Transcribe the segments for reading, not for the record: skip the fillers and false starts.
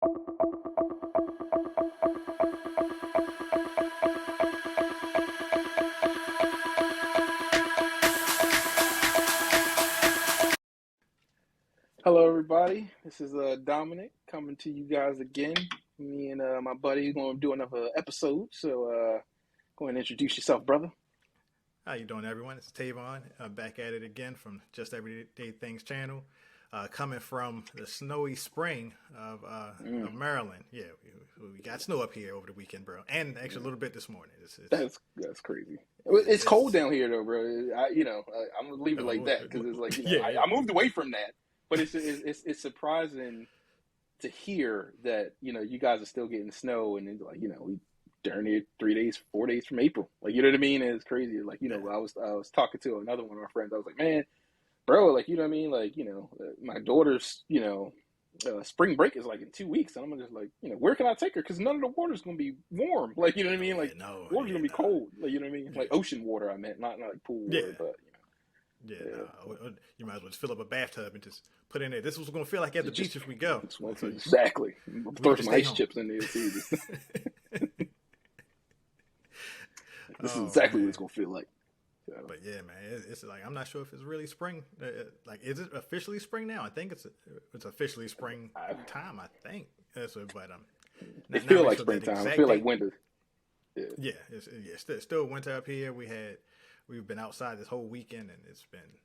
Hello, everybody. This is Dominic coming to you guys again. Me and my buddy are going to do another episode. So go ahead and introduce yourself, brother. How you doing, everyone? It's Tavon, back at it again from Just Everyday Things channel, coming from the snowy spring of Maryland. Yeah, we got snow up here over the weekend, bro, and actually a little bit this morning. That's crazy. It's cold down here, though, bro. I'm gonna leave it like that because it's like I moved away from that, but it's surprising to hear that you guys are still getting snow, and it's like we darn near 3 days, 4 days from April. Like, you know what I mean? It's crazy. Like, I was talking to another one of my friends. I was like, man, bro, like, you know what I mean? Like, my daughter's, spring break is like in 2 weeks. And I'm just like, where can I take her? Because none of the water's going to be warm. Like, you know what I mean? Like, water's going to be cold. Like, you know what I mean? Like ocean water, I meant, not like pool water, but, you might as well just fill up a bathtub and just put in there. This is what's going to feel like at the beach if we go. Exactly. Throw some ice chips in there, too. This is exactly what it's gonna feel like. So. But yeah, man, it's like I'm not sure if it's really spring. Like, is it officially spring now? I think it's officially spring time. I think. But it feels like springtime. I feel like winter. Yeah, it's still winter up here. We've been outside this whole weekend, and it's been.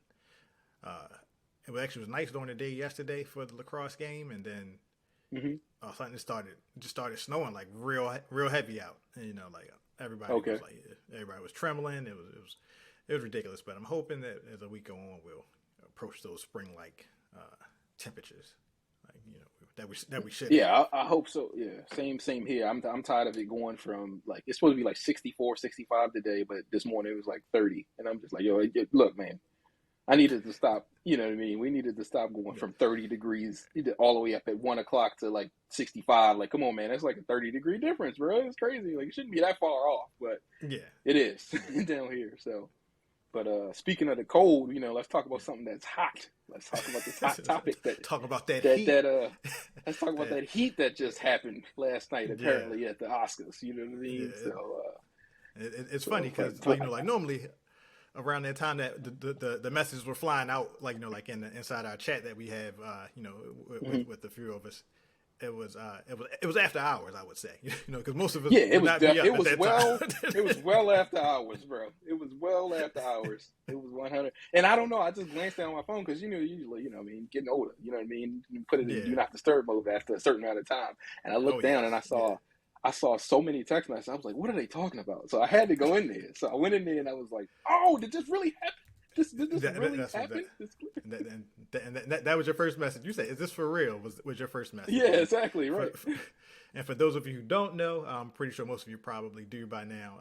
It was nice during the day yesterday for the lacrosse game, and then all of a sudden it started snowing like real heavy out, and everybody was trembling. It was ridiculous, but I'm hoping that as the week go on, we'll approach those spring-like temperatures, that we should. Yeah, I hope so. Yeah, same here. I'm tired of it going from like it's supposed to be like 64, 65 today, but this morning it was like 30, and I'm just like, yo, look, man, I needed to stop. You know what I mean? We needed to stop going from 30 degrees all the way up at 1 o'clock to like 65. Like, come on, man, that's like a 30-degree difference, bro. It's crazy. Like, it shouldn't be that far off, but it is down here. So, but speaking of the cold, let's talk about something that's hot. Let's talk about this hot topic. Talk about that heat. Let's talk about that heat that just happened last night, apparently at the Oscars. You know what I mean? Yeah. So, it's funny because like normally. Around that time that the messages were flying out, inside our chat that we have, with a few of us, it was after hours, I would say, because most of us it was well after hours, bro. It was well after hours. It was 100, and I don't know. I just glanced down my phone because usually, getting older, you know what I mean. You put it in do not disturb mode after a certain amount of time, and I looked down and I saw so many text messages. I was like, what are they talking about? So I had to go in there. So I went in there and I was like, oh, did this really happen? Did this really happen? That was your first message. You said, is this for real? Was your first message. Yeah, exactly. Right. And for those of you who don't know, I'm pretty sure most of you probably do by now,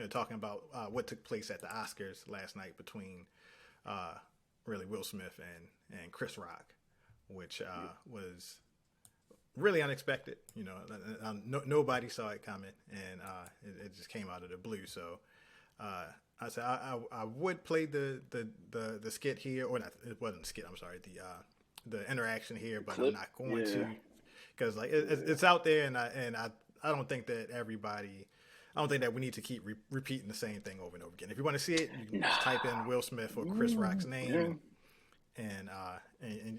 talking about what took place at the Oscars last night between really Will Smith and Chris Rock, which was really unexpected. Nobody saw it coming, and it just came out of the blue. So I said I would play the skit here, or not. It wasn't a skit. I'm sorry. The interaction here, but I'm not going to, because it's out there, and I don't think that everybody. I don't think that we need to keep repeating the same thing over and over again. If you want to see it, you can just type in Will Smith or Chris Rock's name, and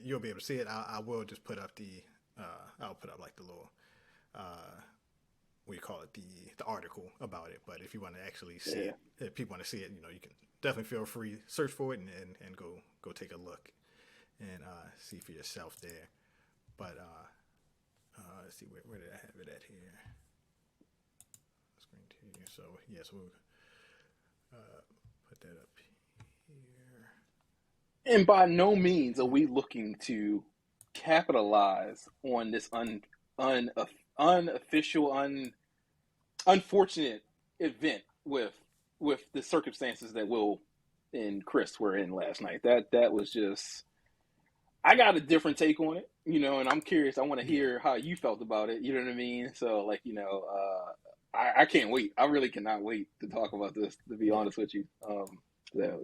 you'll be able to see it. I will just put up I'll put up like the little, the article about it. But if you want to actually see it, if people want to see it, you can definitely feel free, search for it and go take a look and see for yourself there. But let's see, where did I have it at here? Screen to you. So we'll put that up here. And by no means are we looking to capitalize on this unofficial, unfortunate event with the circumstances that Will and Chris were in last night. That was just, I got a different take on it, and I'm curious. I want to hear how you felt about it. You know what I mean? So, I can't wait. I really cannot wait to talk about this, to be honest with you. So,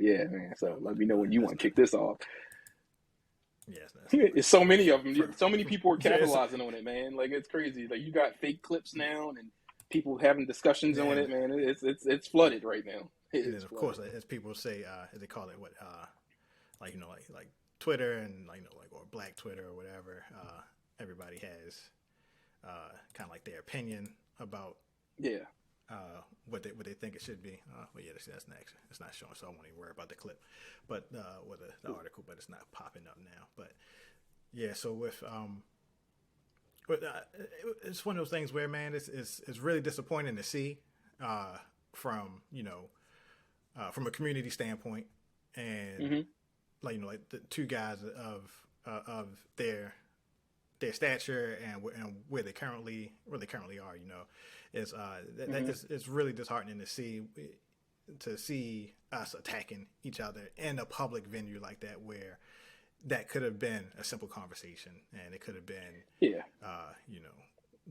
yeah, man. So let me know when you want to kick this off. Yes, It's so many of them. for, So many people are yeah, capitalizing on it, man. Like it's crazy. Like you got fake clips now, and people having discussions on it, man. It's flooded right now. and It's then of flooded. course, as people say, as they call it, what like like Twitter and like or Black Twitter or whatever. Everybody has kind of like their opinion about Yeah. what they think it should be. Well, yeah, that's next. It's not showing, so I won't even worry about the clip, but with the article, but it's not popping up now. But yeah, so but it's one of those things where, man, it's really disappointing to see from from a community standpoint, and Mm-hmm. like the two guys of their stature and where they currently are, is it's really disheartening to see us attacking each other in a public venue like that, where that could have been a simple conversation, and it could have been, Yeah.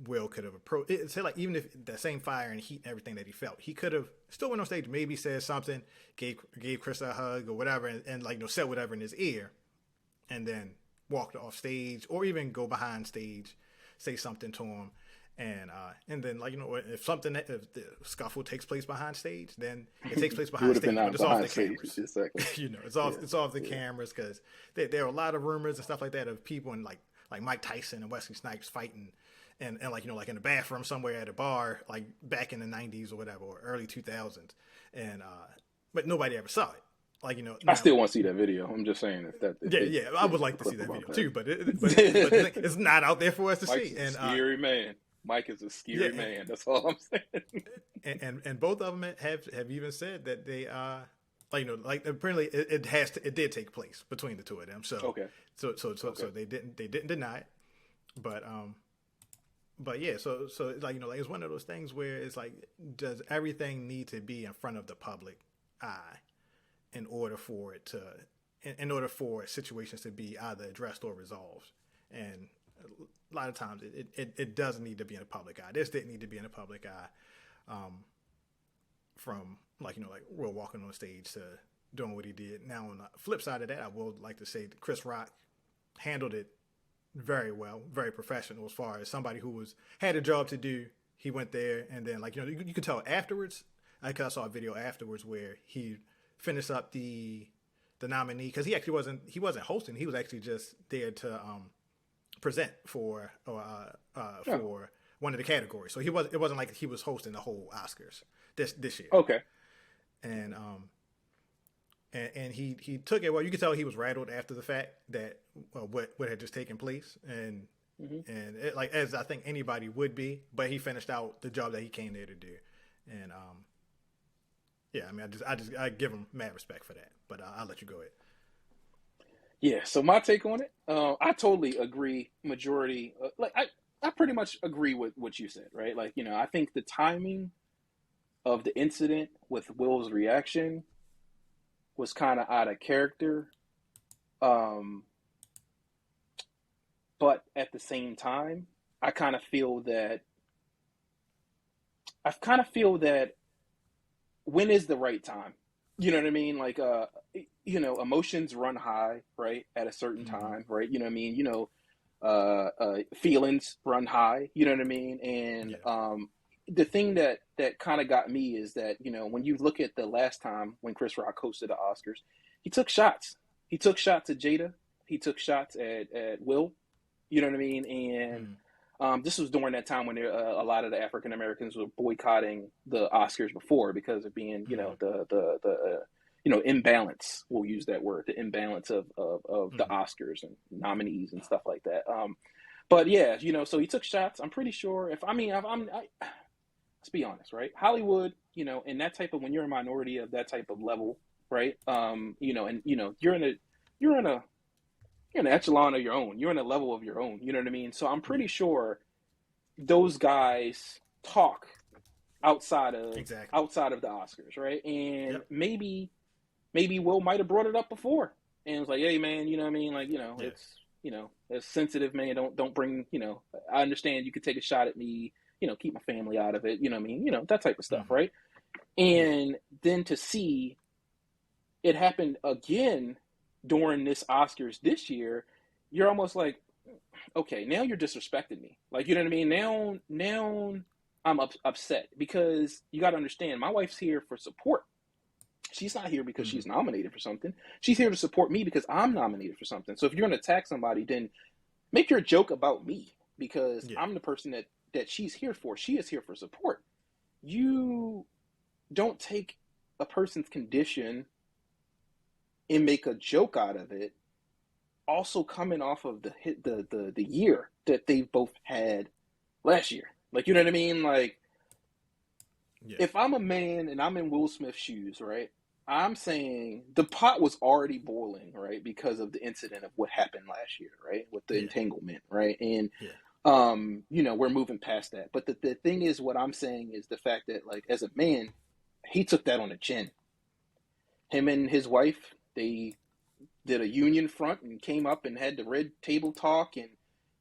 Will could have approached it. Say, like, even if the same fire and heat and everything that he felt, he could have still went on stage, maybe said something, gave Chris a hug or whatever, and like said whatever in his ear, and then walked off stage, or even go behind stage, say something to him, and then, like, if the scuffle takes place behind stage, then it takes place behind stage, but it's off the cameras. Exactly. It's off the cameras, because there are a lot of rumors and stuff like that of people and like Mike Tyson and Wesley Snipes fighting, and like like in a bathroom somewhere at a bar, like back in the 90s or whatever, or early 2000s, and but nobody ever saw it. Like, now, I still want to see that video. I'm just saying I would like to see that video too, but it's not out there for us to Mike's see. A scary man. Mike is a scary man. That's all I'm saying. And both of them have even said that they like apparently it did take place between the two of them. So okay. So they didn't deny it, but yeah, so like like it's one of those things where it's like, does everything need to be in front of the public eye in order for situations to be either addressed or resolved? And a lot of times it doesn't need to be in the public eye. This didn't need to be in the public eye, from like Will walking on stage to doing what he did. Now, on the flip side of that, I would like to say that Chris Rock handled it very well, very professional, as far as somebody who had a job to do. He went there, and then you could tell afterwards. I saw a video afterwards where he finished up the nominee, because he actually wasn't hosting. He was actually just there to present for one of the categories. So it wasn't like he was hosting the whole Oscars this year. Okay. And and he took it well. You could tell he was rattled after the fact that what had just taken place, and it, like, as I think anybody would be, but he finished out the job that he came there to do, and yeah, I mean, I give him mad respect for that. But I'll let you go ahead. Yeah. So my take on it, I totally agree. Majority, I pretty much agree with what you said, right? Like, I think the timing of the incident with Will's reaction was kind of out of character. But at the same time, I kind of feel that when is the right time? You know what I mean? Like, emotions run high, right? At a certain time, right? You know what I mean? Feelings run high, you know what I mean? And, the thing that kind of got me is that, when you look at the last time when Chris Rock hosted the Oscars, he took shots. He took shots at Jada. He took shots at Will. You know what I mean? And this was during that time when a lot of the African Americans were boycotting the Oscars before, because of being, the imbalance. We'll use that word, the imbalance of the Oscars and nominees and stuff like that. But yeah, so he took shots. I'm pretty sure let's be honest, right? Hollywood, in that type of, when you're a minority of that type of level, right? And you're in an echelon of your own. You're in a level of your own. You know what I mean? So I'm pretty sure those guys talk outside of the Oscars, right? And maybe Will might have brought it up before and was like, "Hey, man, you know what I mean? Like, it's sensitive, man. Don't bring, I understand you could take a shot at me, keep my family out of it. You know what I mean? That type of stuff, right?" And then to see it happen again during this Oscars this year, you're almost like, okay, now you're disrespecting me. Like, you know what I mean? Now I'm upset because you got to understand, my wife's here for support. She's not here because she's nominated for something. She's here to support me because I'm nominated for something. So if you're going to attack somebody, then make your joke about me because I'm the person that she's here for. She is here for support. You don't take a person's condition and make a joke out of it. Also coming off of the year that they both had last year. Like, you know what I mean? Like, if I'm a man and I'm in Will Smith's shoes, right? I'm saying the pot was already boiling, right? Because of the incident of what happened last year, right? With the entanglement, right? And, you know, we're moving past that. But the thing is, what I'm saying is the fact that, like, as a man, he took that on the chin. Him and his wife, they did a union front and came up and had the red table talk and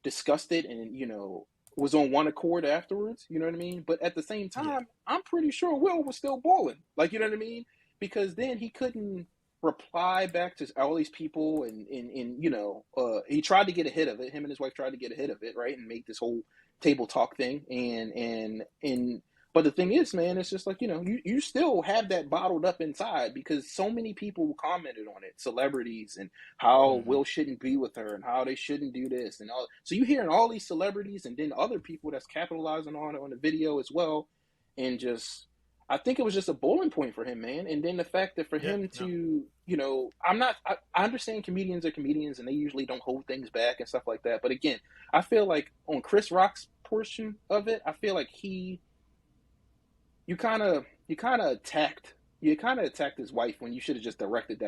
discussed it and, you know, was on one accord afterwards, you know what I mean? But at the same time, I'm pretty sure Will was still balling. Like, you know what I mean? Because then he couldn't reply back to all these people and you know, he tried to get ahead of it. Him and his wife tried to get ahead of it, right? And make this whole table talk thing. And but the thing is, man, it's just like, you know, you still have that bottled up inside because so many people commented on it, celebrities, and how Will shouldn't be with her and how they shouldn't do this and all. So you hearing all these celebrities and then other people that's capitalizing on the video as well. And just, I think it was just a boiling point for him, man. And then the fact that for him to, you know, I understand comedians are comedians and they usually don't hold things back and stuff like that. But again, I feel like on Chris Rock's portion of it, I feel like you kind of attacked his wife when you should have just directed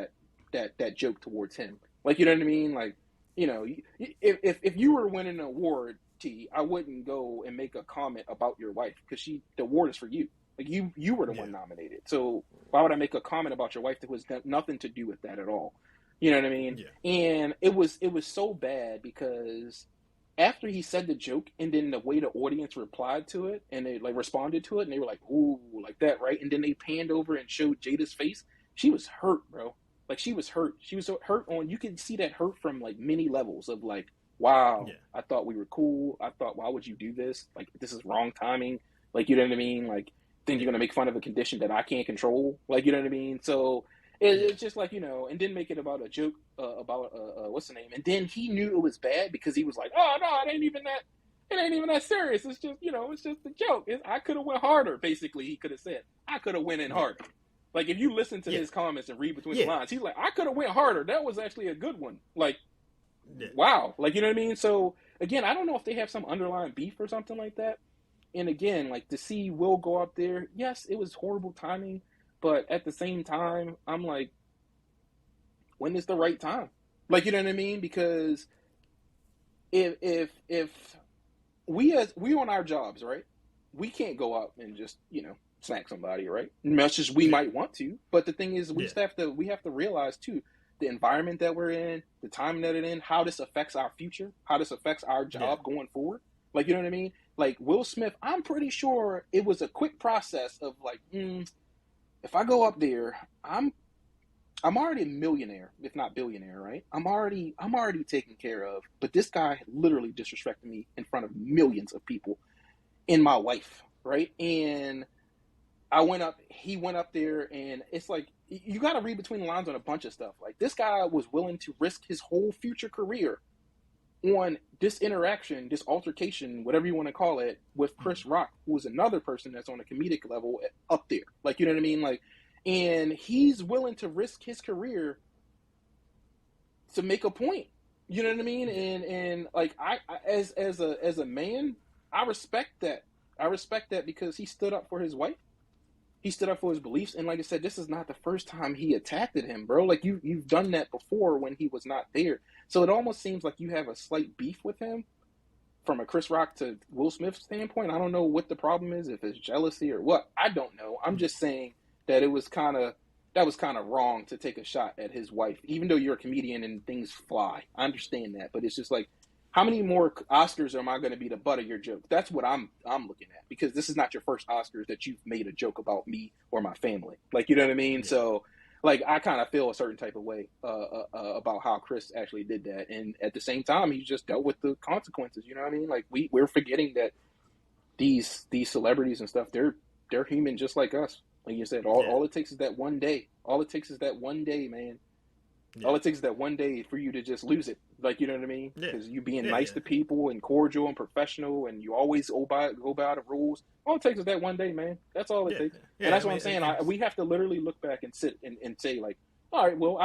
that joke towards him. Like, you know what I mean? Like, you know, if you were winning an award, T, I wouldn't go and make a comment about your wife because the award is for you. Like, you were the one nominated. So why would I make a comment about your wife that was nothing to do with that at all? You know what I mean? Yeah. And it was so bad because after he said the joke and then the way the audience replied to it and they like responded to it and they were like, ooh, like that, right? And then they panned over and showed Jada's face. She was hurt, bro. Like, she was hurt. She was hurt on, you can see that hurt from like many levels of like, wow, I thought we were cool. I thought, why would you do this? Like, this is wrong timing. Like, you know what I mean? Like, then you're going to make fun of a condition that I can't control. Like, you know what I mean? So it's just like, you know, and then make it about a joke about what's the name? And then he knew it was bad because he was like, oh no, it ain't even that serious. It's just, you know, it's just a joke. I could have went harder. Basically, he could have said, I could have went in harder. Like, if you listen to his comments and read between the lines, he's like, I could have went harder. That was actually a good one. Like, wow. Like, you know what I mean? So again, I don't know if they have some underlying beef or something like that. And again, like, to see Will go up there, yes, it was horrible timing. But at the same time, I'm like, when is the right time? Like, you know what I mean? Because if we on our jobs, right? We can't go out and just, you know, smack somebody, right? Much as we might want to. But the thing is, we have to realize too, the environment that we're in, the time that it's in, how this affects our future, how this affects our job going forward. Like, you know what I mean? Like, Will Smith, I'm pretty sure it was a quick process of like, if I go up there, I'm already a millionaire, if not billionaire, right? I'm already taken care of. But this guy literally disrespected me in front of millions of people and my wife, right? And he went up there, and it's like, you got to read between the lines on a bunch of stuff. Like, this guy was willing to risk his whole future career on this interaction, this altercation, whatever you want to call it, with Chris Rock, who is another person that's on a comedic level up there. Like, you know what I mean? Like, and he's willing to risk his career to make a point. You know what I mean? And like, I as a man, I respect that. I respect that because he stood up for his wife. He stood up for his beliefs. And like I said, this is not the first time he attacked him, bro. Like, you've done that before when he was not there. So it almost seems like you have a slight beef with him from a Chris Rock to Will Smith standpoint. I don't know what the problem is, if it's jealousy or what. I don't know. I'm just saying that that was kind of wrong to take a shot at his wife, even though you're a comedian and things fly. I understand that, but it's just like, how many more Oscars am I going to be the butt of your joke? That's what I'm looking at, because this is not your first Oscars that you've made a joke about me or my family. Like, you know what I mean? Yeah. So like I kind of feel a certain type of way about how Chris actually did that, and at the same time, he just dealt with the consequences. You know what I mean? Like we're forgetting that these celebrities and stuff, they're human just like us. Like you said, Yeah, all it takes is that one day. All it takes is that one day, man. yeah, All it takes is that one day for you to just lose it. Like, you know what I mean? yeah, Because you being yeah, nice to people and cordial and professional, and you always go by the rules. All it takes is that one day, man. That's all it yeah, takes. And yeah. that's I what I'm mean, saying. and We have to literally look back and sit and say like, all right, well,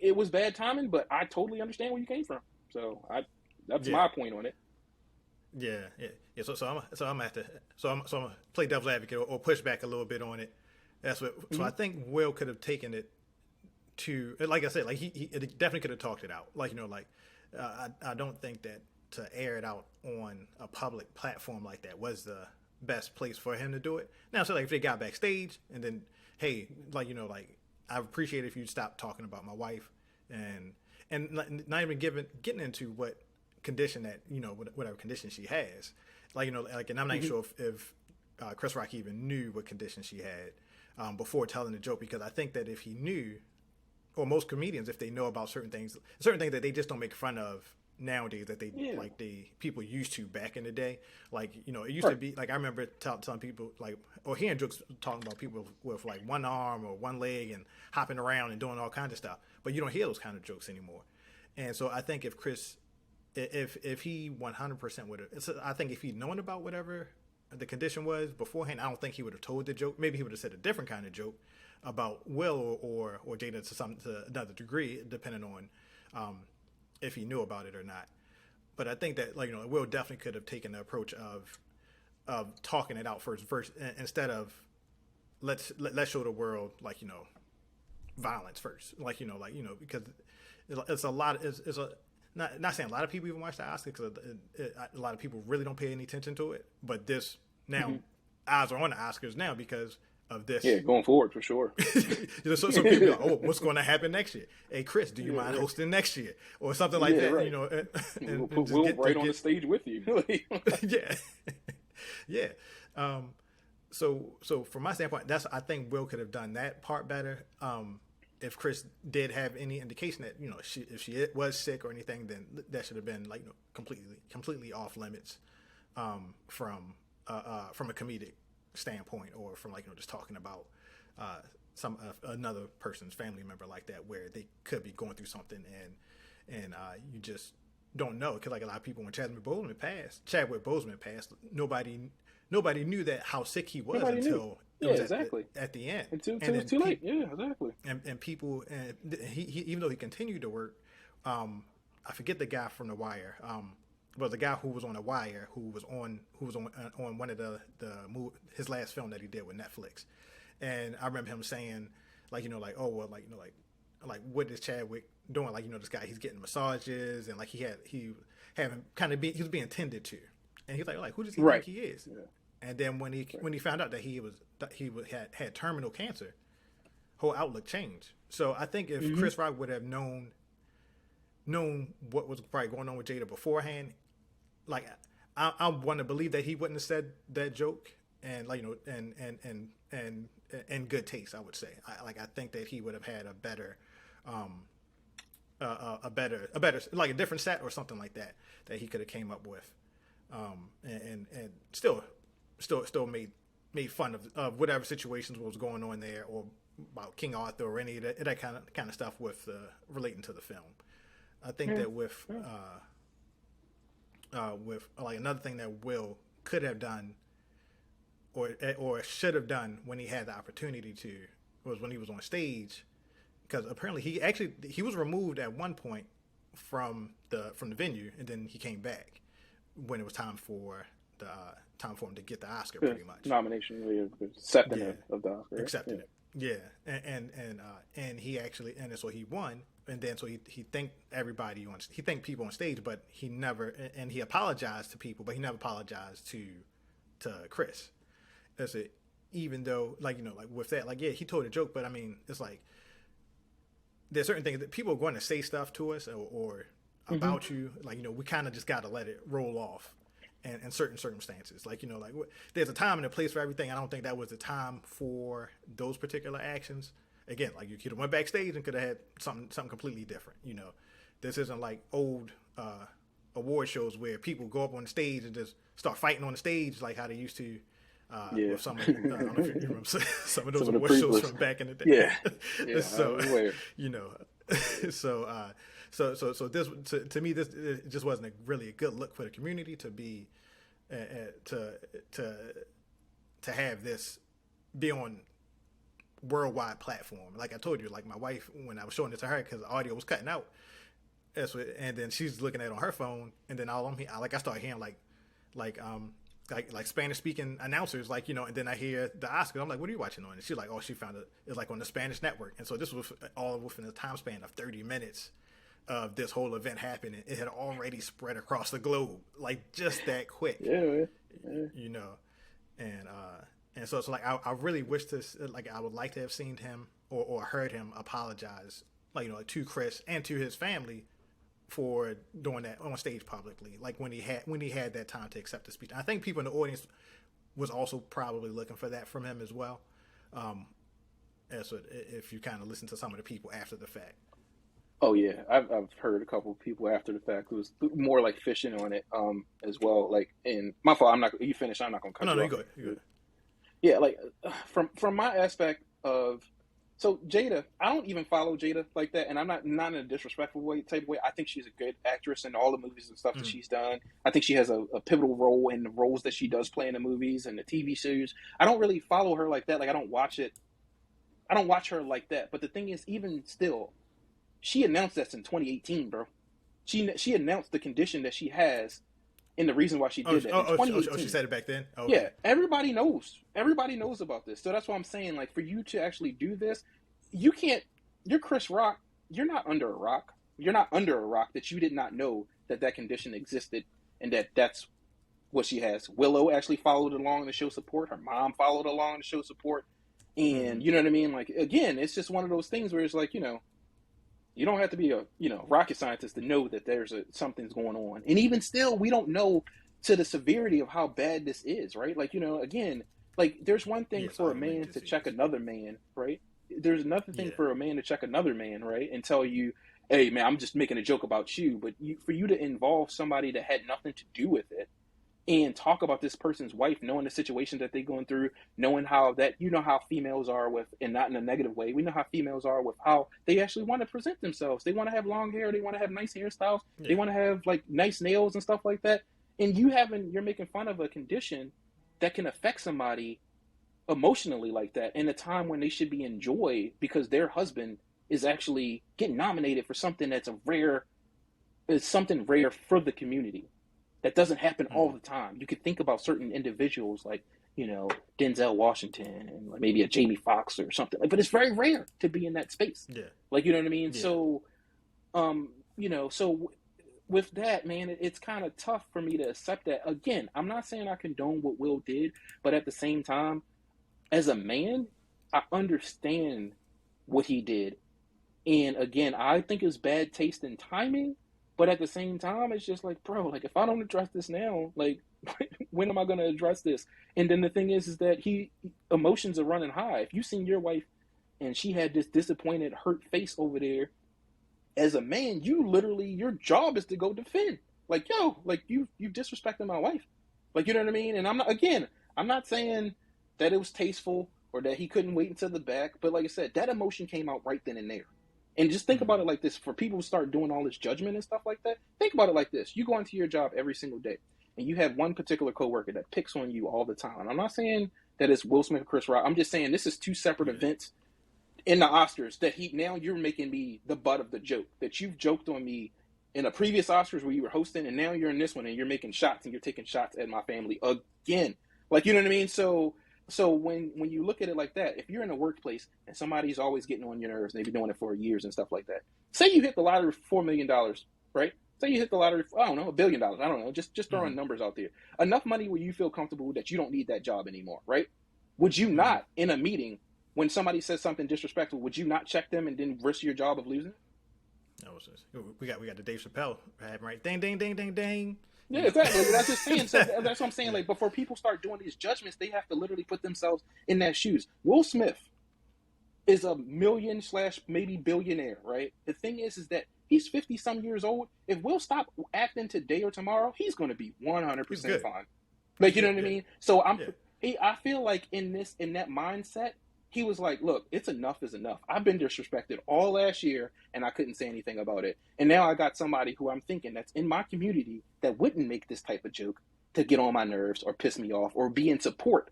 it was bad timing, but I totally understand where you came from. So that's yeah, my point on it. yeah, yeah, yeah. So I'm gonna have to so I'm gonna play devil's advocate or push back a little bit on it. That's what. So Mm-hmm. I think Will could have taken it to, like I said, like he definitely could have talked it out. Like like I don't think that to air it out on a public platform like that was the best place for him to do it. Now, so like if they got backstage and then, hey, like like I appreciate if you stop talking about my wife and not even getting into what condition that whatever condition she has, like like, and I'm not Mm-hmm. sure if Chris Rock even knew what condition she had before telling the joke, because I think that if he knew, or most comedians, if they know about certain things that they just don't make fun of nowadays, that they Yeah. like they people used to back in the day. Like it used to Right. be like, I remember telling people, like, or hearing jokes talking about people with like one arm or one leg and hopping around and doing all kinds of stuff, but you don't hear those kind of jokes anymore. And so I think if Chris, if he 100% would have, I think if he'd known about whatever the condition was beforehand, I don't think he would have told the joke. Maybe he would have said a different kind of joke about Will or Jada to another degree, depending on if he knew about it or not. But I think that, like, Will definitely could have taken the approach of talking it out first instead of let's show the world, like, violence first, like, because it's a lot, it's a not saying a lot of people even watch the Oscars, because a lot of people really don't pay any attention to it, but this now, Mm-hmm. eyes are on the Oscars now because of Yeah, this. going forward for sure. So some people go, oh, what's going to happen next year? Hey, Chris, do you Yeah, mind right. hosting next year, or something like Yeah, that? right. We'll And put just Will get right on the stage with you. yeah, yeah. So from my standpoint, I think Will could have done that part better. If Chris did have any indication that if she was sick or anything, then that should have been, like, completely off limits from a comedic standpoint, or from, like, just talking about some another person's family member like that, where they could be going through something, and you just don't know, because, like, a lot of people, when Chadwick Boseman passed, nobody knew that how sick he was Nobody knew. until it Yeah, was exactly. at the end, Until and it was then too late. Yeah, exactly. and people, and he even though he continued to work, I forget the guy from The Wire, but the guy who was on The Wire, who was on one of his last film that he did with Netflix, and I remember him saying, like, like, oh well, like what is Chadwick doing? Like, this guy, he's getting massages, and like he was being tended to, and he's like who does he think Right. he is? Yeah. And then when he found out that he had terminal cancer, whole outlook changed. So I think if Mm-hmm. Chris Rock would have known what was probably going on with Jada beforehand, like, I want to believe that he wouldn't have said that joke, and, like, and in good taste, I would say. I think that he would have had a better like a different set or something like that he could have came up with, and still made fun of whatever situations was going on there, or about King Arthur, or any of that kind of stuff with relating to the film. I think that with like, another thing that Will could have done, or should have done when he had the opportunity to, was when he was on stage, because apparently he was removed at one point from the venue, and then he came back when it was time for him to get the Oscar, Yeah. pretty much. Nomination, accepting Yeah, of the Oscar. Right? accepted Yeah. it. Yeah, and he actually, and so he won, and then so he thanked he thanked people on stage, but he never, and he apologized to people, but he never apologized to Chris. That's it. Even though, like, like with that, like, yeah, he told a joke, but I mean, it's like there's certain things that people are going to say stuff to us, or about you, like, we kind of just got to let it roll off. And in certain circumstances, like, like, there's a time and a place for everything. I don't think that was the time for those particular actions. again, like you could have went backstage and could have had something completely different. You know, this isn't like old award shows where people go up on the stage and just start fighting on the stage like how they used to. With some of, I don't know if you remember some of those award shows from back in the day. Yeah. So you know, so this to me this it just wasn't really a good look for the community to be to have this be on worldwide platform. Like I told you, like my wife, when I was showing this to her, because the audio was cutting out, and then she's looking at it on her phone, and then I started hearing like Spanish speaking announcers, like, you know, and then I hear the Oscars. I'm like, what are you watching on? And she's like, oh, she found it's like on the Spanish network. And so this was all within a time span of 30 minutes of this whole event happening. It had already spread across the globe, like just that quick. Yeah. You know, and so it's like I really wish this, like I would like to have seen him or heard him apologize, like, you know, to Chris and to his family for doing that on stage publicly, like when he had that time to accept the speech. I think people in the audience was also probably looking for that from him as well. If you kind of listen to some of the people after the fact. Oh yeah, I've heard a couple of people after the fact who was more like fishing on it as well. Like, and my fault. You finish. I'm not gonna cut you off. No, you go. Yeah, like from my aspect of. So Jada, I don't even follow Jada like that, and I'm not in a disrespectful type of way. I think she's a good actress in all the movies and stuff that she's done. I think she has a pivotal role in the roles that she does play in the movies and the TV shows. I don't really follow her like that. Like I don't watch her like that. But the thing is, even still, she announced that in 2018, bro. She announced the condition that she has. And the reason why she did that. She said it back then? Okay. Yeah, everybody knows. Everybody knows about this. So that's why I'm saying, like, for you to actually do this, you're Chris Rock. You're not under a rock. You're not under a rock that you did not know that condition existed and that's what she has. Willow actually followed along to show support. Her mom followed along to show support. And you know what I mean? Like, again, it's just one of those things where it's like, you know, you don't have to be a, you know, rocket scientist to know that something's going on. And even still, we don't know to the severity of how bad this is, right? Like, you know, again, like there's one thing for a man to check another man, right? There's another thing for a man to check another man, right? And tell you, hey, man, I'm just making a joke about you. But for you to involve somebody that had nothing to do with it and talk about this person's wife, knowing the situation that they're going through, knowing how that, you know, how females are with, and not in a negative way, we know how females are with how they actually want to present themselves. They want to have long hair. They want to have nice hairstyles. Yeah. They want to have like nice nails and stuff like that. And you're making fun of a condition that can affect somebody emotionally like that in a time when they should be enjoyed because their husband is actually getting nominated for something that's something rare for the community. That doesn't happen all the time. You could think about certain individuals like, you know, Denzel Washington and like maybe a Jamie Foxx or something. But it's very rare to be in that space. Yeah. Like, you know what I mean? Yeah. So, you know, so with that, man, it's kind of tough for me to accept that. Again, I'm not saying I condone what Will did, but at the same time, as a man, I understand what he did. And again, I think it's bad taste and timing. But at the same time, it's just like, bro, like if I don't address this now, like when am I going to address this? And then the thing is that emotions are running high. If you seen your wife and she had this disappointed, hurt face over there, as a man, your job is to go defend. Like, yo, like you disrespected my wife. Like, you know what I mean? And I'm not saying that it was tasteful or that he couldn't wait until the back. But like I said, that emotion came out right then and there. And just think about it like this. For people to start doing all this judgment and stuff like that, think about it like this. You go into your job every single day, and you have one particular coworker that picks on you all the time. And I'm not saying that it's Will Smith or Chris Rock. I'm just saying this is two separate events in the Oscars that now you're making me the butt of the joke. That you've joked on me in a previous Oscars where you were hosting, and now you're in this one, and you're making shots, and you're taking shots at my family again. Like, you know what I mean? So when you look at it like that, if you're in a workplace and somebody's always getting on your nerves and they've been doing it for years and stuff like that, say you hit the lottery for $4 million, right? Say you hit the lottery for, I don't know, $1 billion. I don't know, just throwing numbers out there. Enough money where you feel comfortable that you don't need that job anymore, right? Would you not, in a meeting, when somebody says something disrespectful, would you not check them and then risk your job of losing? We got the Dave Chappelle right? Ding, ding, ding, ding, ding. Yeah, exactly. That's just saying. So that's what I'm saying. Like, before people start doing these judgments, they have to literally put themselves in their shoes. Will Smith is a million slash maybe billionaire, right? The thing is that he's 50 some years old. If Will stop acting today or tomorrow, he's going to be He's 100% good. fine. Like, you know what I Yeah. mean? So Yeah. I feel like in that mindset, he was like, look, it's enough is enough. I've been disrespected all last year and I couldn't say anything about it. And now I got somebody who I'm thinking that's in my community that wouldn't make this type of joke to get on my nerves or piss me off or be in support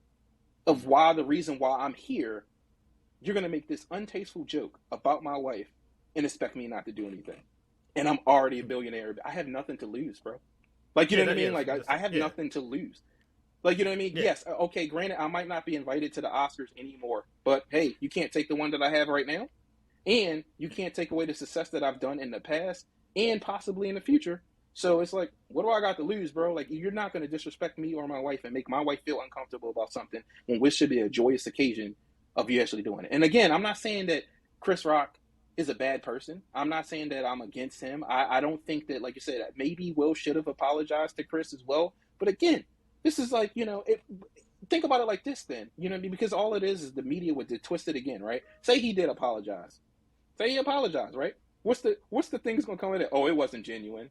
of why the reason why I'm here. You're going to make this untasteful joke about my wife and expect me not to do anything. And I'm already a billionaire. I have nothing to lose, bro. Like, you know what I mean? Like, I have nothing to lose. Like, you know what I mean? Yeah. Yes, okay, granted, I might not be invited to the Oscars anymore, but hey, you can't take the one that I have right now, and you can't take away the success that I've done in the past and possibly in the future. So it's like, what do I got to lose, bro? Like, you're not going to disrespect me or my wife and make my wife feel uncomfortable about something when this should be a joyous occasion of you actually doing it. And again, I'm not saying that Chris Rock is a bad person. I'm not saying that I'm against him. I don't think that, like you said, maybe Will should have apologized to Chris as well. But again, this is like, think about it like this then, you know what I mean? Because all it is the media would twist it again, right? Say he did apologize. Say he apologized, right? What's the thing that's going to come with it? Oh, it wasn't genuine.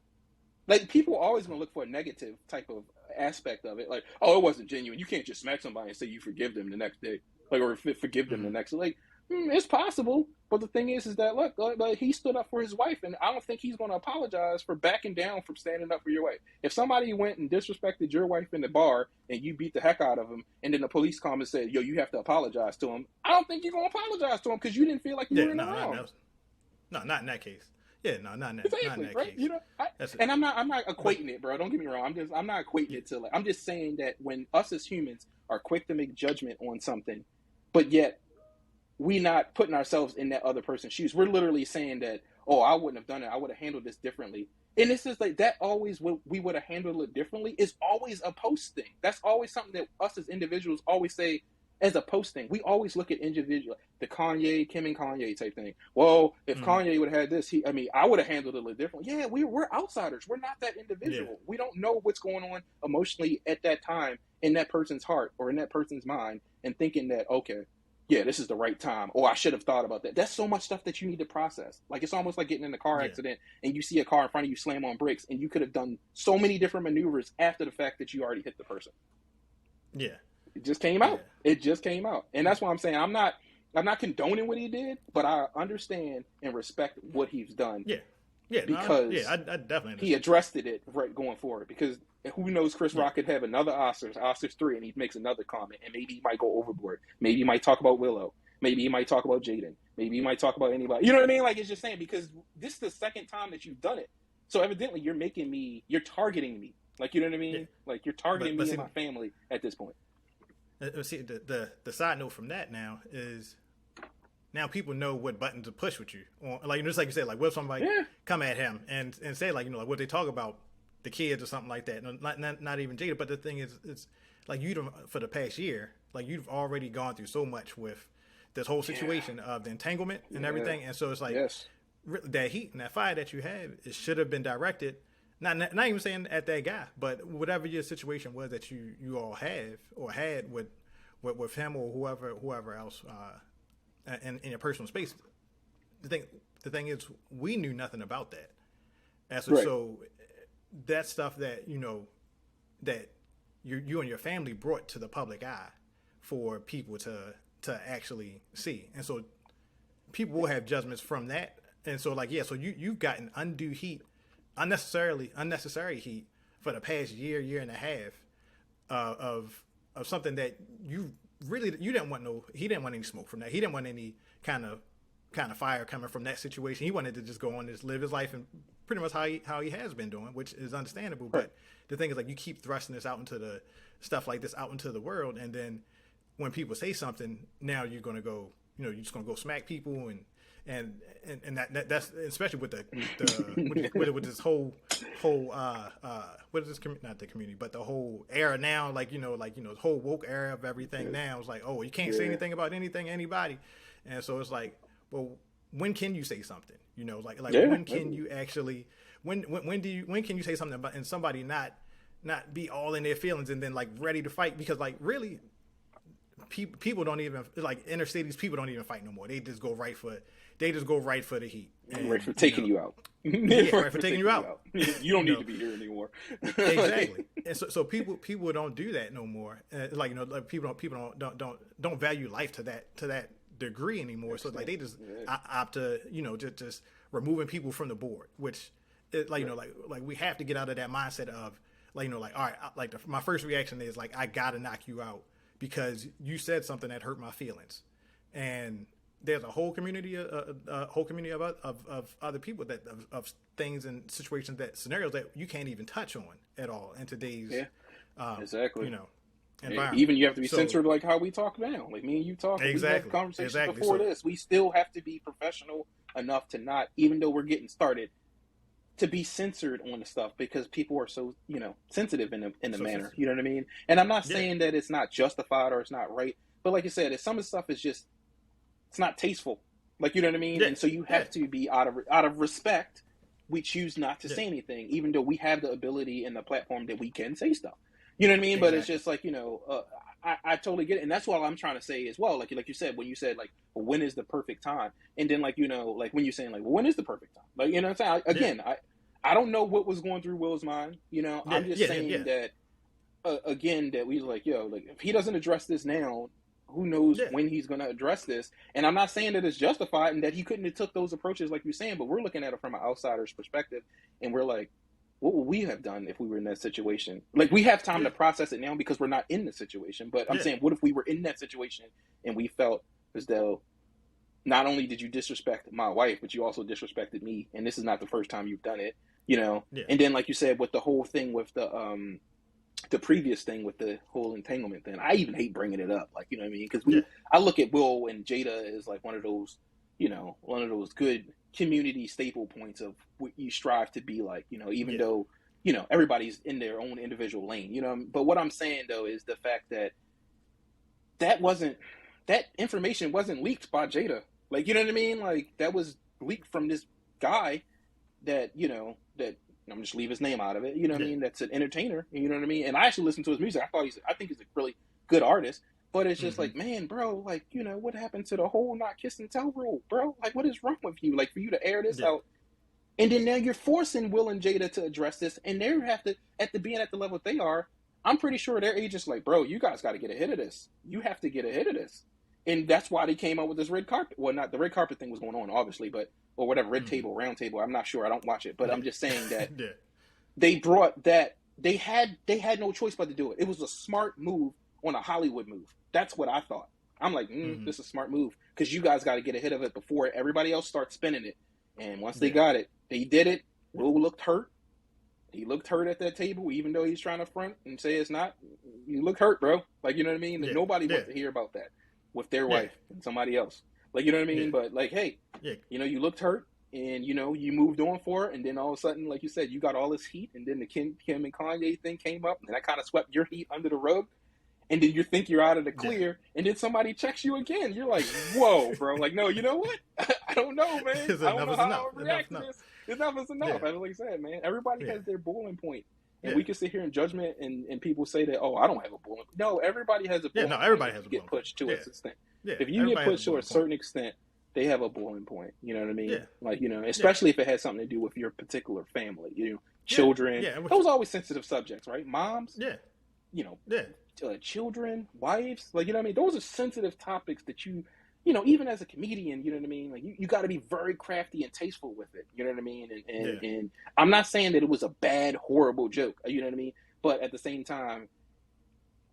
Like, people are always going to look for a negative type of aspect of it. Like, oh, it wasn't genuine. You can't just smack somebody and say you forgive them the next day. Like, or forgive them the next. Like, it's possible. But the thing is that, look, like, he stood up for his wife. And I don't think he's going to apologize for backing down from standing up for your wife. If somebody went and disrespected your wife in the bar and you beat the heck out of him, and then the police come and said, yo, you have to apologize to him, I don't think you're going to apologize to him because you didn't feel like you were in the wrong. No, not in that case. Yeah, no, not in that, Exactly, not in that right? case. And I'm not equating it, bro. Don't get me wrong. I'm not equating it to, like, I'm just saying that when us as humans are quick to make judgment on something, but yet we not putting ourselves in that other person's shoes. We're literally saying that, oh, I wouldn't have done it. I would have handled this differently. And it's just like that. Always, we would have handled it differently is always a post thing. That's always something that us as individuals always say. As a posting, we always look at individual, the Kim and Kanye type thing. Well, if Kanye would have had this, I would have handled it a little differently. Yeah, we're outsiders. We're not that individual. Yeah. We don't know what's going on emotionally at that time in that person's heart or in that person's mind, and thinking that, okay, yeah, this is the right time, or I should have thought about that. That's so much stuff that you need to process. Like, it's almost like getting in a car accident and you see a car in front of you slam on brakes, and you could have done so many different maneuvers after the fact that you already hit the person. Yeah. It just came out. Yeah. It just came out. And that's why I'm saying I'm not condoning what he did, but I understand and respect what he's done. Yeah. Yeah. Because I definitely understand. He addressed it right going forward. Because who knows, Chris Rock could have another Oscars 3, and he makes another comment, and maybe he might go overboard. Maybe he might talk about Willow. Maybe he might talk about Jaden. Maybe he might talk about anybody. You know what I mean? Like, it's just saying, because this is the second time that you've done it. So evidently you're targeting me. Like, you know what I mean? Yeah. Like, you're targeting me and my family at this point. See, the side note from that now is now people know what button to push with you. Like, just like you said, like, what if somebody come at him and say, like, like what they talk about the kids or something like that. Not even Jada, but the thing is, it's like for the past year, like, you've already gone through so much with this whole situation of the entanglement and everything. And so it's like that heat and that fire that you have, it should have been directed. Not even saying at that guy, but whatever your situation was that you all have or had with him or whoever else in your personal space. The thing is, we knew nothing about that. And so that stuff that that you and your family brought to the public eye for people to actually see, and so people will have judgments from that. And so, like, so you've gotten undue heat. Unnecessary heat for the past year and a half of something that you didn't want. He didn't want any smoke from that. He didn't want any kind of fire coming from that situation. He wanted to just go on and live his life and pretty much how he has been doing, which is understandable. Right. But the thing is, like, you keep thrusting this out into the stuff like this out into the world, and then when people say something, now you're gonna go, you're just gonna go smack people and that's especially with with this whole what is this not the community, but the whole era now, like, the whole woke era of everything now. It's like, oh, you can't say anything about anybody, and so it's like, well, when can you say something? When can you actually when can you say something about and somebody not be all in their feelings and then, like, ready to fight? Because, like, really, people don't even like inner cities. People don't even fight no more. They just go right for the heat. And, right for taking you out. Yeah, right for taking you out. You don't need to be here anymore. Exactly. And so people don't do that no more. Like people don't value life to that degree anymore. So like they just opt to just removing people from the board, which like like we have to get out of that mindset of all right, my first reaction is like I gotta knock you out because you said something that hurt my feelings, and there's a whole community of other people of things and situations scenarios that you can't even touch on at all in today's exactly environment. Even you have to be censored like how we talk now, like me and you talk. Exactly. We had conversations before this. We still have to be professional enough to not, even though we're getting started, to be censored on the stuff because people are so sensitive in the manner. You know what I mean? And I'm not saying that it's not justified or it's not right, but like you said, some of the stuff is just it's not tasteful. Like you know what I mean? And so you have to be out of respect. We choose not to say anything, even though we have the ability and the platform that we can say stuff. You know what I mean? Exactly. But it's just like I totally get it, and that's what I'm trying to say as well. Like you said, when you said like, well, when is the perfect time? And then like like when you're saying like, well, when is the perfect time? Like what I'm saying? Again, I don't know what was going through Will's mind. I'm just saying that again that we like if he doesn't address this now, who knows when he's going to address this? And I'm not saying that it's justified and that he couldn't have took those approaches like you're saying, but we're looking at it from an outsider's perspective, and we're like, what would we have done if we were in that situation? Like we have time to process it now because we're not in the situation. But I'm saying, what if we were in that situation and we felt as though not only did you disrespect my wife, but you also disrespected me, and this is not the first time you've done it, And then, like you said, with the whole thing with the previous thing with the whole entanglement thing, I even hate bringing it up, like what I mean? Because I look at Will and Jada as like one of those good community staple points of what you strive to be like, even though everybody's in their own individual lane, But what I'm saying though is the fact that that information wasn't leaked by Jada. Like, you know what I mean? Like that was leaked from this guy that, that I'm just leave his name out of it. You know what I mean? That's an entertainer. You know what I mean? And I actually listened to his music. I think he's a really good artist, but it's just like, man, bro, like, what happened to the whole not kiss and tell rule, bro? Like, what is wrong with you? Like for you to air this out. And then now you're forcing Will and Jada to address this, and they have to, being at the level that they are, I'm pretty sure their agent's like, bro, you guys got to get ahead of this. You have to get ahead of this. And that's why they came out with this red carpet. Well, not the red carpet thing was going on, obviously, but, or whatever, red table, round table. I'm not sure. I don't watch it, but I'm just saying that they brought that. They had no choice but to do it. It was a smart move on a Hollywood move. That's what I thought. I'm like, this is a smart move because you guys got to get ahead of it before everybody else starts spinning it. And once they got it, they did it. Will looked hurt. He looked hurt at that table, even though he's trying to front and say it's not. You look hurt, bro. Like, you know what I mean? Nobody wants to hear about that with their wife and somebody else. Like, you know what I mean? But like, hey, you looked hurt and, you moved on for it. And then all of a sudden, like you said, you got all this heat. And then the Kim and Kanye thing came up. And that kind of swept your heat under the rug. And then you think you're out of the clear. And then somebody checks you again. You're like, whoa, bro. Like, no, you know what? I don't know, man. I don't know how I react to this. Enough is enough. As like I said, man, everybody has their boiling point. And we can sit here in judgment and people say that, oh, I don't have a boiling point. No, everybody has a boiling point. Everybody has a boiling point. Get pushed to a extent. Yeah, if you get pushed to a certain extent, they have a boiling point. You know what I mean? Yeah. Like, especially if it has something to do with your particular family, children. Yeah. Those are always sensitive subjects, right? Moms. Yeah. Children, wives. Like, you know what I mean? Those are sensitive topics that even as a comedian, you know what I mean? Like, you got to be very crafty and tasteful with it. You know what I mean? And I'm not saying that it was a bad, horrible joke. You know what I mean? But at the same time,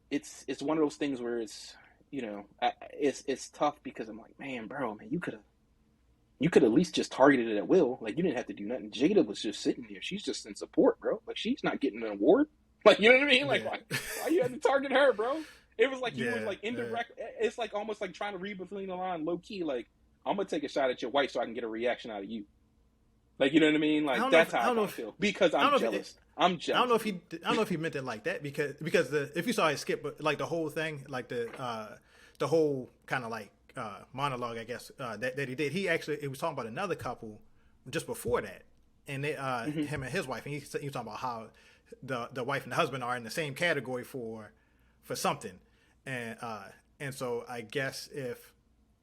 it's one of those things where it's, it's tough because I'm like, man, you could have at least just targeted it at Will. Like, you didn't have to do nothing. Jada was just sitting there. She's just in support, bro. Like, she's not getting an award. Like, you know what I mean? Like, why you had to target her, bro? It was like he was like indirect. It's like almost like trying to read between the line, low key. Like, I'm gonna take a shot at your wife so I can get a reaction out of you. Like, you know what I mean? Like, that's how I feel because I'm jealous. I'm jealous. I don't know if he meant it like that because if you saw it skip like the whole thing, like the whole kind of like monologue, I guess that he did. He was talking about another couple just before that, and they him and his wife, and he was talking about how the wife and the husband are in the same category for something, and and so I guess if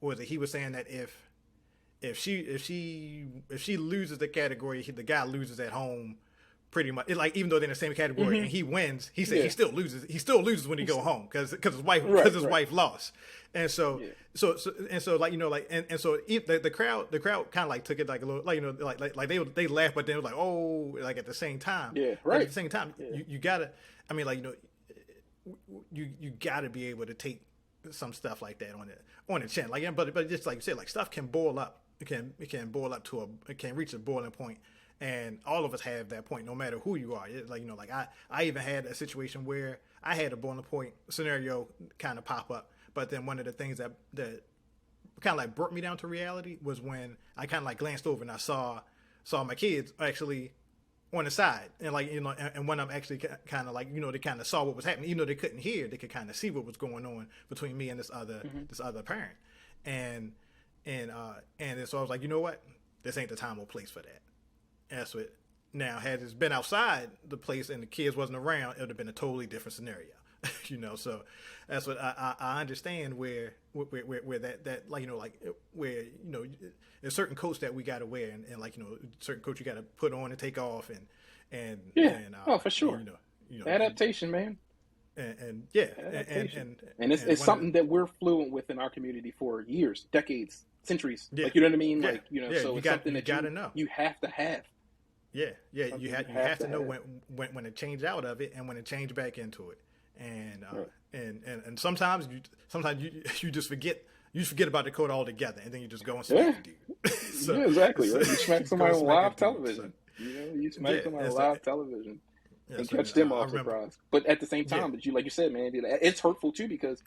was it he was saying that if she loses the category, the guy loses at home. Pretty much, like even though they're in the same category and he wins, he said he still loses. He still loses when he go home because his wife lost, and so like and so the crowd kind of like took it like a little like like they laughed, but then it was like, oh, like at the same time, at the same time you gotta, I mean, like you gotta be able to take some stuff like that on the chin, like, but just like you said, like stuff can boil up. It can boil up it can reach a boiling point. And all of us have that point, no matter who you are. Like, like I even had a situation where I had a boiling point scenario kind of pop up. But then one of the things that kind of like brought me down to reality was when I kind of like glanced over and I saw my kids actually on the side, and like and when I'm actually kind of like they kind of saw what was happening, even though they couldn't hear, they could kind of see what was going on between me and this other parent, and so I was like, you know what, this ain't the time or place for that. That's what. Now, had it been outside the place and the kids wasn't around, it would have been a totally different scenario. So that's what I understand where that like where there's certain coats that we got to wear and like certain coats you got to put on and take off and for sure. Adaptation, man. And it's something that we're fluent with in our community for years, decades, centuries. Yeah. Like, you know what I mean? Like, so it's something that you know. You have to have. Yeah. You have to know when to change out of it and when to change back into it. And and sometimes you just forget about the code altogether, and then you just go and smack the dude. So, exactly. Right? You smack somebody on live television. You smack somebody on live television and catch them off surprise. But at the same time, but like you said, man, it's hurtful too because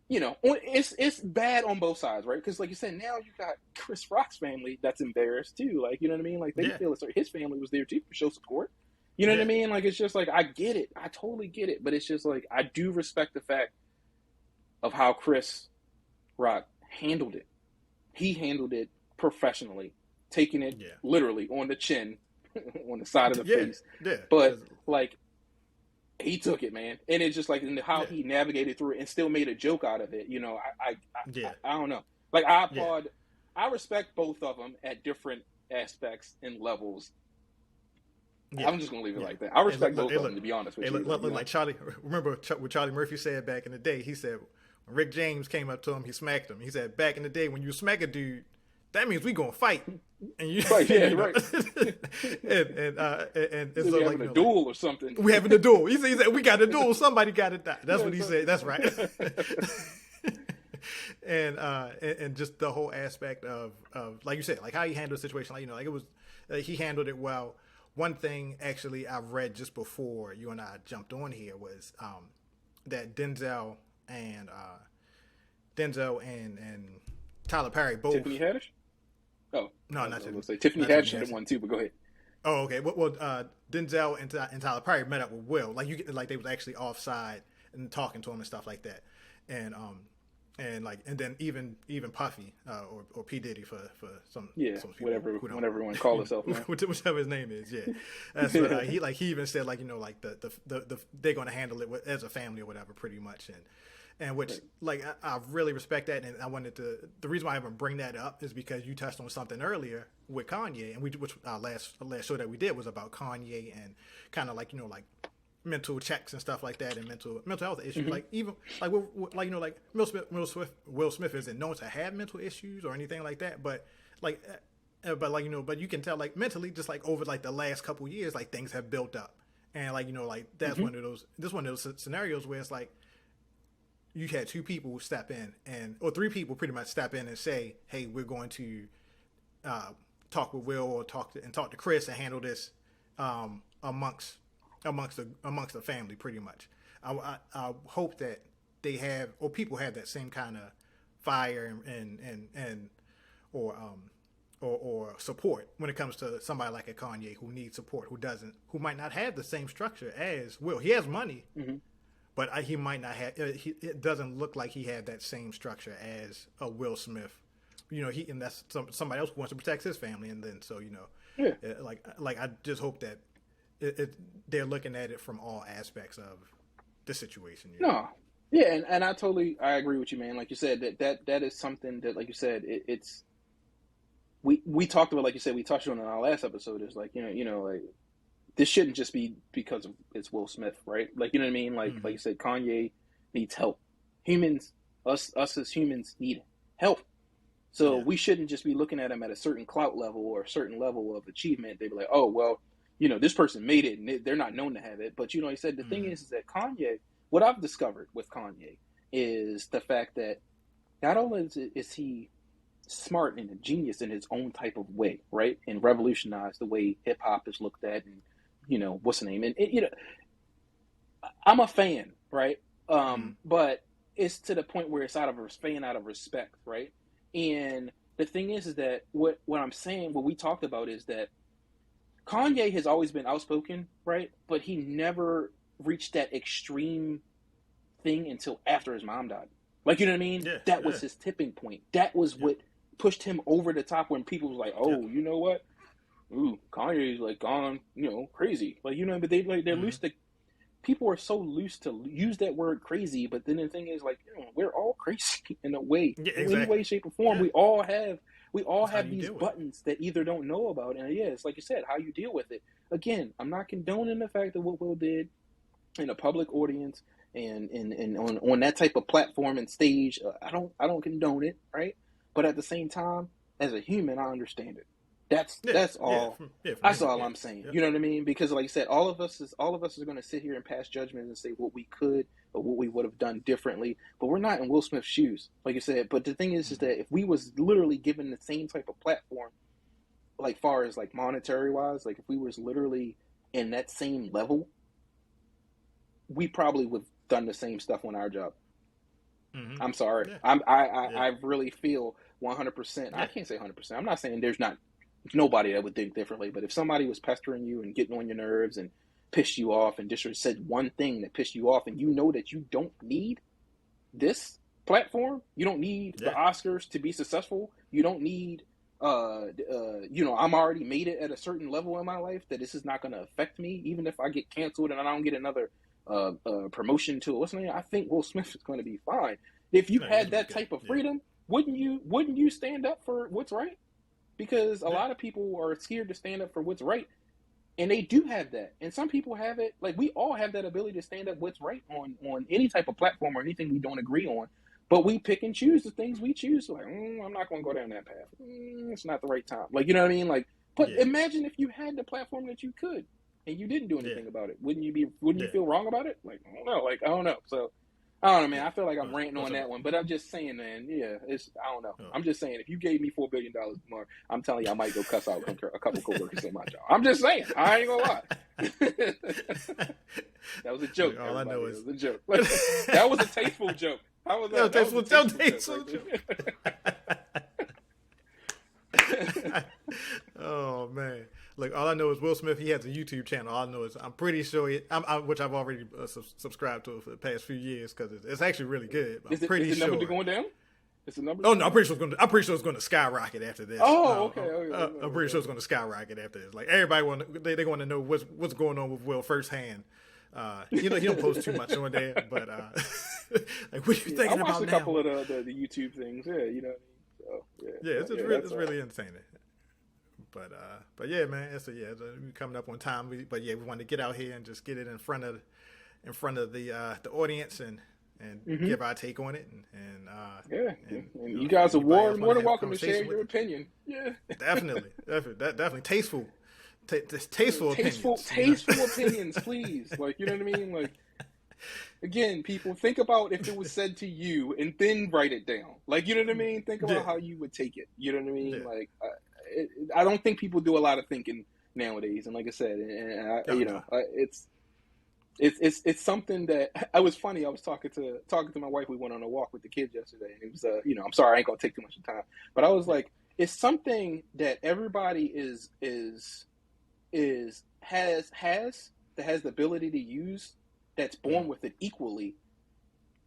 it's bad on both sides, right? Because like you said, now you got Chris Rock's family that's embarrassed too. Like, you know what I mean? Like, they feel his family was there too for show support. You know what I mean? Like, it's just like, I get it. I totally get it. But it's just like, I do respect the fact of how Chris Rock handled it. He handled it professionally, taking it literally on the chin, on the side of the face. Yeah. But like, he took it, man. And it's just like how he navigated through it and still made a joke out of it. I don't know. Like, I applaud, I respect both of them at different aspects and levels. Yeah. I'm just gonna leave it like that. I respect both of them, to be honest with you. Like Charlie, remember what Charlie Murphy said back in the day? He said when Rick James came up to him, he smacked him. He said, back in the day, when you smack a dude, that means we gonna fight. And you right, right. and so like, having a duel or something. We having a duel. He said we got a duel. Somebody got to die. That's what he said. That's right. and just the whole aspect of like you said, like how he handled the situation. Like, like it was, he handled it well. One thing actually I read just before you and I jumped on here was that Denzel and Tyler Perry both. Tiffany Haddish? Oh no, not Tiffany. Tiffany Haddish had one too, but go ahead. Oh, okay. Well, Denzel and Tyler Perry met up with Will. Like they was actually offside and talking to him and stuff like that, and then even Puffy or P Diddy for some people, whatever you want to call himself, whichever his name is, that's what he even said, like like the they're going to handle it as a family or whatever, pretty much, and which like I really respect that, and I wanted to. The reason why I even bring that up is because you touched on something earlier with Kanye, and which our last show that we did was about Kanye and kind of like like mental checks and stuff like that, and mental health issues. Like even like like Will Smith isn't known to have mental issues or anything like that, but you can tell like mentally, just like over like the last couple of years, like things have built up, and like like that's one of those scenarios where it's like you had two people step in or three people pretty much step in and say, hey, we're going to talk with Will or talk to Chris and handle this amongst the family, pretty much. I hope that they have, or people have, that same kind of fire or support when it comes to somebody like a Kanye who needs support, who might not have the same structure as Will. He has money, but he might not have. It doesn't look like he had that same structure as a Will Smith. And that's somebody else who wants to protect his family, and then so like I just hope that they're looking at it from all aspects of the situation. No, Yeah, and I agree with you, man. Like you said, that is something that, like you said, it's we talked about, like you said, we touched on in our last episode. Is like, like, this shouldn't just be because of it's Will Smith, right? Like, you know what I mean? Like you said, Kanye needs help. Humans, us as humans need help. So Yeah. we shouldn't just be looking at him at a certain clout level or a certain level of achievement. They'd be like, oh, well, this person made it and they're not known to have it. But, he said the thing is that Kanye, what I've discovered with Kanye is the fact that not only is he smart and a genius in his own type of way, right? And revolutionized the way hip hop is looked at and, what's the name? And, I'm a fan, right? But it's to the point where it's out of respect, right? And the thing is that what I'm saying, what we talked about is that Kanye has always been outspoken, right? But he never reached that extreme thing until after his mom died. Like, you know what I mean? Yeah. That was his tipping point. That was what pushed him over the top when people was like, oh, you know what? Ooh, Kanye's like gone, crazy. Like, but they're loose to, people are so loose to use that word crazy, but then the thing is, like, we're all crazy in a way. Yeah, In any way, shape, or form. Yeah. We all That's have these buttons that either don't know about, and it's like you said, how you deal with it. Again, I'm not condoning the fact that what Will did in a public audience and on that type of platform and stage. I don't condone it, right? But at the same time, as a human, I understand it. That's all. That's all I'm saying. You know what I mean? Because, like I said, all of us are going to sit here and pass judgment and say what we could or what we would have done differently. But we're not in Will Smith's shoes, like you said. But the thing is that if we was literally given the same type of platform, like far as like monetary wise, like if we was literally in that same level, we probably would have done the same stuff on our job. I'm sorry. I really feel 100%. I can't say 100%. I'm not saying there's nobody that would think differently, but if somebody was pestering you and getting on your nerves and pissed you off and just said one thing that pissed you off, and you know that you don't need this platform, you don't need the Oscars to be successful, you don't need I'm already made it at a certain level in my life that this is not going to affect me, even if I get canceled and I don't get another promotion to what's the name. I think Will Smith is going to be fine. If you had that type of freedom, wouldn't you stand up for what's right? Because a lot of people are scared to stand up for what's right, and they do have that. And some people have it. Like, we all have that ability to stand up what's right on any type of platform or anything we don't agree on. But we pick and choose the things we choose. Like, I'm not going to go down that path. It's not the right time. Like, you know what I mean? Like, but imagine if you had the platform that you could, and you didn't do anything about it. Wouldn't you feel wrong about it? Like, I don't know. I don't know. So, I don't know, man. I feel like I'm ranting on that one, but I'm just saying, man. Yeah, I don't know. I'm just saying, if you gave me $4 billion more, I'm telling you, I might go cuss out a couple coworkers on my job. I'm just saying. I ain't gonna lie. That was a joke. All I know is it was a joke. That was a tasteful joke. How was that? That was a tasteful joke. Oh man! Look, all I know is Will Smith. He has a YouTube channel. All I know is I'm pretty sure which I've already subscribed to for the past few years because it's actually really good. Is the number going down? Is the number? Oh no, I'm pretty sure it's going to skyrocket after this. Oh, okay. I'm pretty sure it's going to skyrocket after this. Like, everybody they want to know what's going on with Will firsthand. He don't post too much on there, but like, what are you thinking about now? I watched a couple of the YouTube things. Yeah, you know. So, it's really insane. But yeah, man, it's coming up on time. We want to get out here and just get it in front of the audience and give our take on it. And you guys are more than welcome to share your opinion. Yeah, definitely tasteful. Tasteful opinions, please. Like, you know what I mean? Like, again, people, think about if it was said to you and then write it down. Like, you know what I mean? Think about how you would take it. You know what I mean? Yeah. Like, I don't think people do a lot of thinking nowadays. And like I said, it's something that I was funny. I was talking to my wife. We went on a walk with the kids yesterday. And it was, I'm sorry, I ain't gonna take too much time, but I was like, it's something that everybody has the ability to use, that's born with it equally,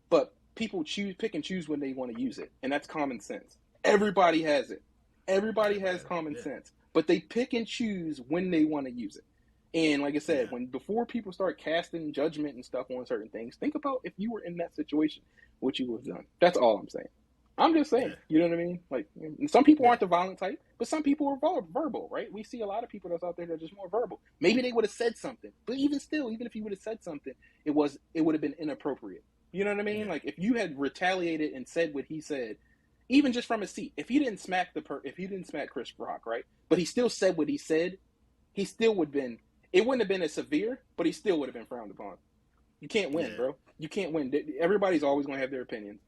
but people pick and choose when they want to use it, and that's common sense. Everybody has it. Everybody has common sense, but they pick and choose when they want to use it. And like I said, before people start casting judgment and stuff on certain things, think about if you were in that situation, what you would have done. That's all I'm saying. I'm just saying, you know what I mean? Like, some people aren't the violent type, but some people are verbal, right? We see a lot of people that's out there that are just more verbal. Maybe they would have said something, but even still, even if he would have said something, it would have been inappropriate. You know what I mean? Like, if you had retaliated and said what he said, even just from his seat, if he didn't smack Chris Rock, right? But he still said what he said, he still would have been. It wouldn't have been as severe, but he still would have been frowned upon. You can't win, bro. You can't win. Everybody's always going to have their opinions.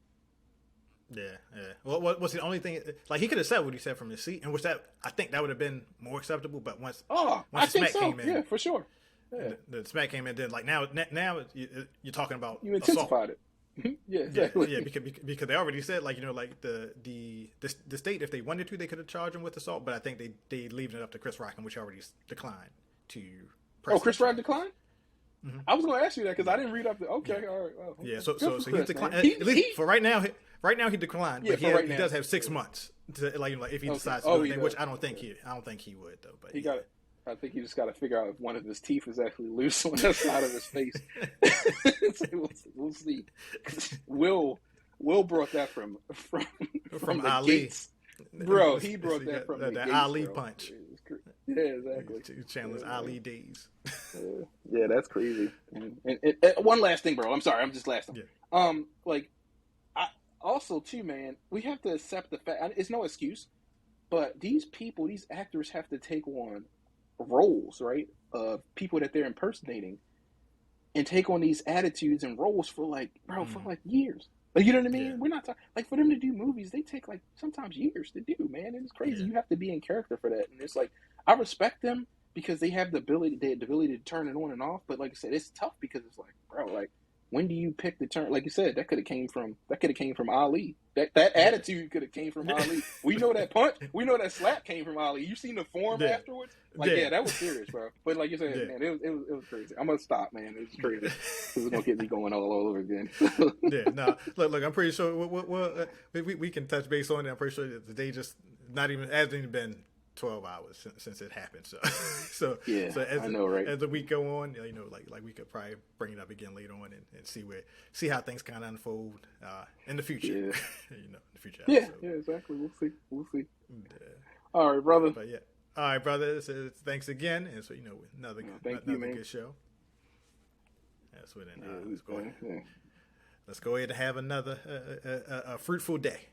Yeah. Well, what's the only thing? Like, he could have said what he said from his seat, and I think that would have been more acceptable. But once the smack came in, for sure. Yeah. The smack came in, then like now you're talking about you intensified assault. It. Yeah, exactly. Yeah, because they already said, like, like the state, if they wanted to, they could have charged him with assault, but I think they leaving it up to Chris Rock, which already declined to. Chris Rock declined? Mm-hmm. I was going to ask you that because I didn't read up the. Okay, all right. Well, yeah, so he's declined. At least for right now. Right now he declined, but he does have 6 months to, like if he decides to do anything, which I don't think he would though. But I think he just got to figure out if one of his teeth is actually loose on that side of his face. So we'll see. Will brought that from the Ali. Gates. Bro, he brought that from the Gates, Ali bro. punch. Yeah, exactly. Chandler's Ali days. Yeah, that's crazy. And one last thing, bro. I'm sorry. I'm just last. Yeah. Also, too, man, we have to accept the fact. It's no excuse, but these actors have to take on roles, right, of people that they're impersonating, and take on these attitudes and roles for for years. Like, you know what I mean? Yeah. We're not talking like for them to do movies. They take like sometimes years to do, man. It's crazy. Yeah. You have to be in character for that, and it's like I respect them because they have the ability to turn it on and off. But like I said, it's tough because it's like, bro, like. When do you pick the turn? Like you said, that could have came from Ali. That attitude could have came from Ali. We know that punch. We know that slap came from Ali. You seen the form afterwards? Like, that was serious, bro. But like you said, man, it was crazy. I'm gonna stop, man. It was crazy. This is gonna get me going all over again. Look. I'm pretty sure we can touch base on it. I'm pretty sure that the day just hasn't even been 12 hours since it happened. So as I know, right? As the week go on, like we could probably bring it up again later on and see how things kind of unfold in the future. Yeah. In the future. Yeah, exactly. We'll see. All right, brother. But all right, brother. So thanks again, and so another good show. That's what. Let's go ahead and have another a fruitful day.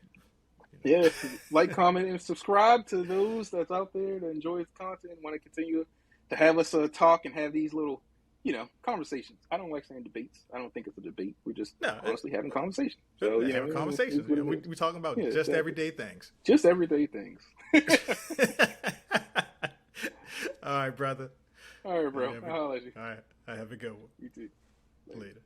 Yeah, like, comment, and subscribe to those that's out there that enjoy his content and want to continue to have us talk and have these little, conversations. I don't like saying debates. I don't think it's a debate. We're just honestly having conversations. So, having conversations. We're talking about everyday things. Just everyday things. All right, brother. All right, bro. I'll let you. All right. I have a good one. You too. Later.